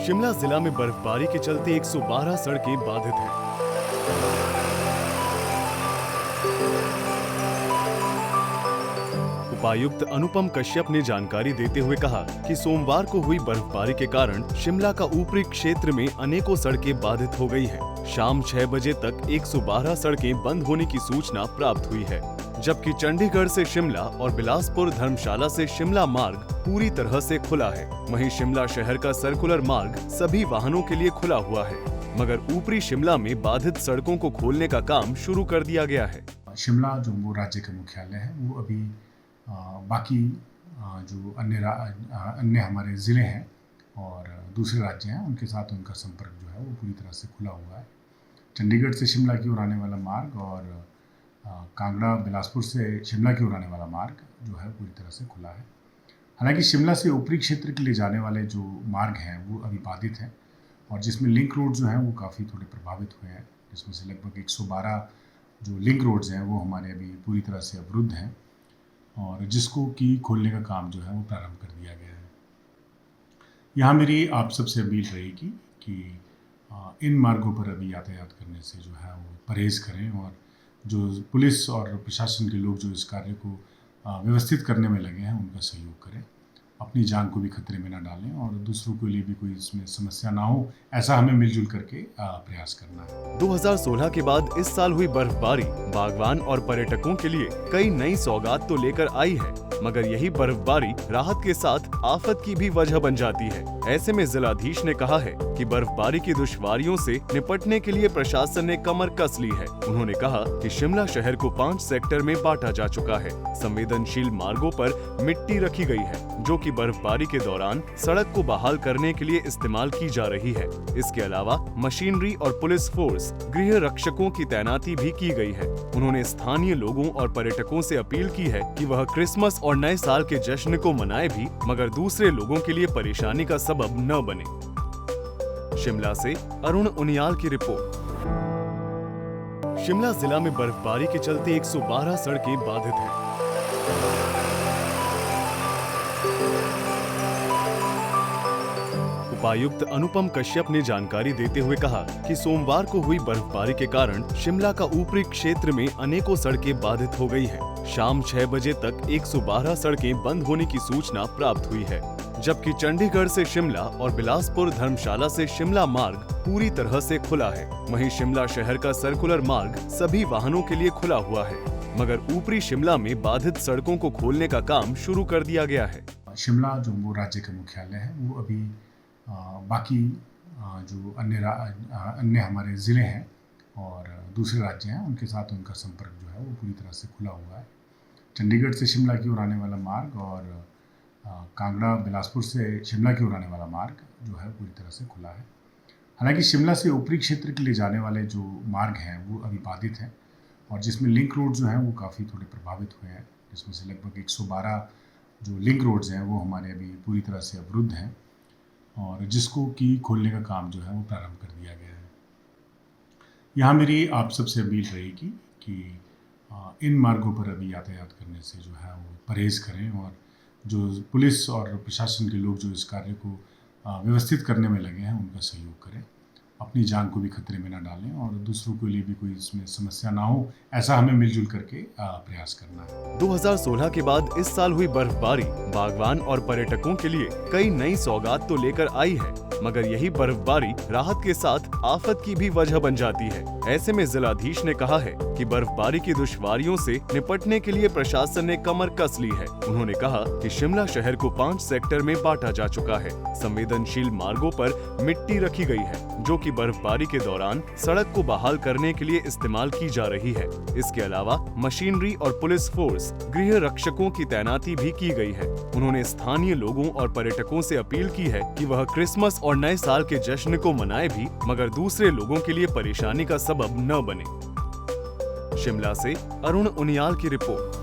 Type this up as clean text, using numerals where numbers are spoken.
शिमला जिला में बर्फबारी के चलते 112 सड़कें बाधित हैं। उपायुक्त अनुपम कश्यप ने जानकारी देते हुए कहा कि सोमवार को हुई बर्फबारी के कारण शिमला का ऊपरी क्षेत्र में अनेकों सड़कें बाधित हो गई हैं। शाम 6 बजे तक 112 सड़कें बंद होने की सूचना प्राप्त हुई है, जबकि चंडीगढ़ से शिमला और बिलासपुर धर्मशाला से शिमला मार्ग पूरी तरह से खुला है। वहीं शिमला शहर का सर्कुलर मार्ग सभी वाहनों के लिए खुला हुआ है, मगर ऊपरी शिमला में बाधित सड़कों को खोलने का काम शुरू कर दिया गया है। शिमला जो वो राज्य का मुख्यालय है, वो अभी बाकी जो अन्य हमारे ज़िले हैं और दूसरे राज्य हैं, उनके साथ उनका संपर्क जो है वो पूरी तरह से खुला हुआ है। चंडीगढ़ से शिमला की ओर आने वाला मार्ग और कांगड़ा बिलासपुर से शिमला की ओर आने वाला मार्ग जो है पूरी तरह से खुला है। हालांकि शिमला से ऊपरी क्षेत्र के लिए जाने वाले जो मार्ग हैं वो अभी बाधित हैं और जिसमें लिंक रोड जो हैं वो काफ़ी थोड़े प्रभावित हुए हैं, जिसमें से लगभग 112 जो लिंक रोड्स हैं वो हमारे अभी पूरी तरह से अवरुद्ध हैं और जिसको कि खोलने का काम जो है वो प्रारंभ कर दिया गया है। यहाँ मेरी आप सबसे अपील रहेगी कि इन मार्गों पर अभी यातायात करने से जो है वो परहेज़ करें और जो पुलिस और प्रशासन के लोग जो इस कार्य को व्यवस्थित करने में लगे हैं उनका सहयोग करें, अपनी जान को भी खतरे में न डालें और दूसरों के लिए भी कोई इसमें समस्या ना हो, ऐसा हमें मिलजुल करके प्रयास करना है। 2016 के बाद इस साल हुई बर्फबारी बागवान और पर्यटकों के लिए कई नई सौगात तो लेकर आई है, मगर यही बर्फबारी राहत के साथ आफत की भी वजह बन जाती है। ऐसे में जिलाधीश ने कहा है कि बर्फबारी की दुश्वारियों से निपटने के लिए प्रशासन ने कमर कस ली है। उन्होंने कहा कि शिमला शहर को 5 सेक्टर में बांटा जा चुका है। संवेदनशील मार्गों पर मिट्टी रखी गई है, जो कि बर्फबारी के दौरान सड़क को बहाल करने के लिए इस्तेमाल की जा रही है। इसके अलावा मशीनरी और पुलिस फोर्स गृह रक्षकों की तैनाती भी की गई है। उन्होंने स्थानीय लोगों और पर्यटकों से अपील की है कि वह क्रिसमस और नए साल के जश्न को मनाए भी, मगर दूसरे लोगों के लिए परेशानी का सबब न बने। शिमला से अरुण उनियाल की रिपोर्ट। शिमला जिला में बर्फबारी के चलते 112 सड़कें बाधित हैं। उपायुक्त अनुपम कश्यप ने जानकारी देते हुए कहा कि सोमवार को हुई बर्फबारी के कारण शिमला का ऊपरी क्षेत्र में अनेकों सड़कें बाधित हो गई हैं। शाम 6 बजे तक 112 सड़कें बंद होने की सूचना प्राप्त हुई है, जबकि चंडीगढ़ से शिमला और बिलासपुर धर्मशाला से शिमला मार्ग पूरी तरह से खुला है। वहीं शिमला शहर का सर्कुलर मार्ग सभी वाहनों के लिए खुला हुआ है, मगर ऊपरी शिमला में बाधित सड़कों को खोलने का काम शुरू कर दिया गया है। शिमला जो वो राज्य का मुख्यालय है, वो अभी बाकी जो अन्य हमारे ज़िले हैं और दूसरे राज्य हैं, उनके साथ उनका संपर्क जो है वो पूरी तरह से खुला हुआ है। चंडीगढ़ से शिमला की ओर आने वाला मार्ग और कांगड़ा बिलासपुर से शिमला की ओर आने वाला मार्ग जो है पूरी तरह से खुला है। हालांकि शिमला से ऊपरी क्षेत्र के लिए जाने वाले जो मार्ग हैं वो अभी बाधित हैं और जिसमें लिंक रोड जो हैं वो काफ़ी थोड़े प्रभावित हुए हैं, जिसमें से लगभग 112 जो लिंक रोड्स हैं वो हमारे अभी पूरी तरह से अवरुद्ध हैं और जिसको कि खोलने का काम जो है वो प्रारंभ कर दिया गया है। यहाँ मेरी आप सबसे अपील रहेगी कि इन मार्गों पर अभी यातायात करने से जो है वो परहेज़ करें और जो पुलिस और प्रशासन के लोग जो इस कार्य को व्यवस्थित करने में लगे हैं उनका सहयोग करें, अपनी जान को भी खतरे में न डालें और दूसरों के लिए भी कोई इसमें समस्या ना हो, ऐसा हमें मिलजुल करके प्रयास करना है। 2016 के बाद इस साल हुई बर्फबारी बागवान और पर्यटकों के लिए कई नई सौगात तो लेकर आई है, मगर यही बर्फबारी राहत के साथ आफत की भी वजह बन जाती है। ऐसे में जिलाधीश ने कहा है कि बर्फबारी की दुश्वारियों से निपटने के लिए प्रशासन ने कमर कस ली है। उन्होंने कहा कि शिमला शहर को 5 सेक्टर में बांटा जा चुका है। संवेदनशील मार्गों पर मिट्टी रखी गई है, जो कि बर्फबारी के दौरान सड़क को बहाल करने के लिए इस्तेमाल की जा रही है। इसके अलावा मशीनरी और पुलिस फोर्स गृह रक्षकों की तैनाती भी की गई है। उन्होंने स्थानीय लोगों और पर्यटकों से अपील की है कि वह क्रिसमस और नए साल के जश्न को मनाए भी, मगर दूसरे लोगों के लिए परेशानी का सबब न बने। शिमला से अरुण उनियाल की रिपोर्ट।